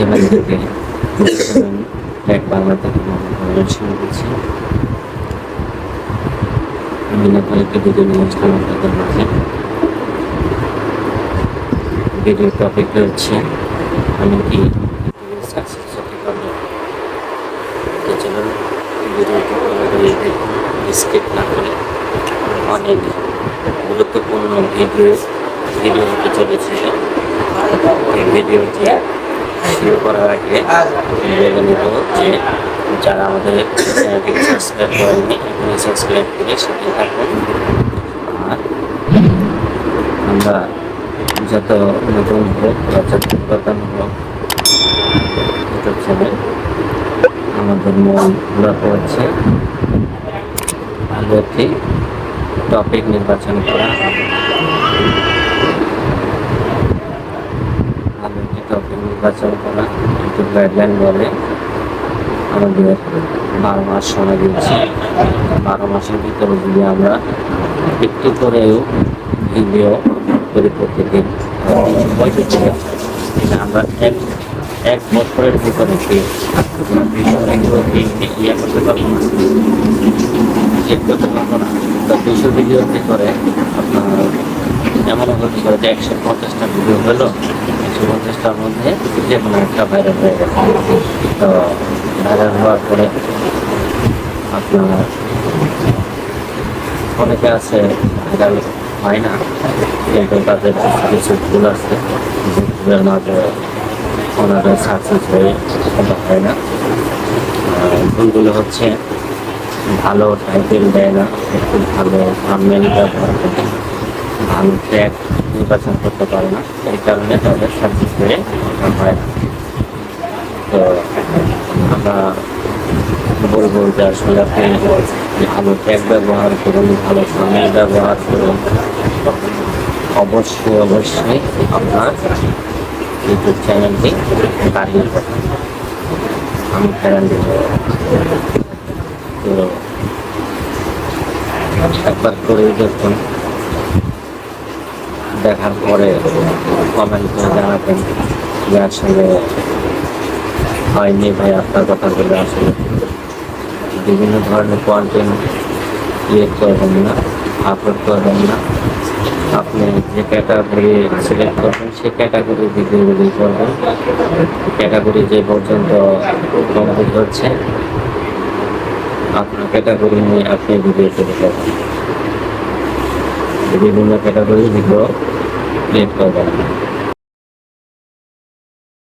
Channel থেকে take Bangla থেকে শুরু করছি। আমি নতুন একটি ভিডিও নিয়ে আসলাম আপনাদের মাঝে। ভিডিওর টপিকটা হচ্ছে আমি কি সাকসেস হতে পারবো। চলুন ভিডিওটি স্কিপ না করে অনেক গুরুত্বপূর্ণ ভিডিও হতে চলেছিল। এই ভিডিওটি শুরু করার আগে বলে নেব যে যারা আমাদের চ্যানেলটি সাবস্ক্রাইব করেননি এখানে সাবস্ক্রাইব করে সাথে থাকুন। আর আমরা যত নতুন হোক বা যত পুরাতন হোক ইউটিউব চ্যানেল আমাদের মূল লক্ষ্য হচ্ছে ভালো একটি টপিক নির্বাচন করা, ভালো একটি টপিক নির্বাচন করা। ইউটিউব গাইডলাইন বলে আমাদের 12 মাস সময় দিয়েছি। 12 মাসের ভিতরে যদি আমরা একটু করেও ভিডিও করি প্রতিদিন আমরা এক বছরের ভিতরে ইয়ে করতে পারবো না, চেক করতে পারবো না। তো 200 ভিডিওর ভিতরে আপনার এমনও হতে পারে যে 150টা ভিডিও হলো, 150টার মধ্যে যে কোনো একটা ভাইরাল হয়ে গেছে। তো ভাইরাল হওয়ার পরে আপনার অনেকে আছে ভাইরাল হয় না, কিন্তু তাদের কিছু ভুল আছে যে ভুলের মাঝে ওনারা সাকসেস হয়ে হয় না। ভুলগুলো হচ্ছে ভালো টাইটেল দেয় না, একটু ভালো থাম্বনেল ব্যবহার করে ভালো ট্র্যাক নির্বাচন করতে পারে না, এই কারণে তাদের সাকসেস হয়ে হয় না। তো আমরা বলবো যে আসলে আপনি ভালো ট্যাগ ব্যবহার করুন, ভালো থাম্বনেল ব্যবহার করুন, অবশ্যই আপনার ইউটিউব চ্যানেলটি দাঁড়িয়ে যাবে। আমি গ্যারান্টি দেব। তো একবার করে দেখুন, দেখার পরে কমেন্ট করে জানাবেন যে আসলে হয়নি ভাই, আপনার কথাগুলো আসলে বিভিন্ন ধরনের কন্টেন্ট ক্রিয়েট করবেন না, আপলোড করবেন না। আপনি যে ক্যাটাগরি সিলেক্ট করবেন সেই ক্যাটাগরি ভিডিওগুলি করবেন। ক্যাটাগরি যে পর্যন্ত কমপ্লিট হচ্ছে আপনার ক্যাটাগরি নিয়ে আপনি ভিডিও তৈরি করবেন, বিভিন্ন ক্যাটাগরি ভিডিও ক্রিয়েট করবেন।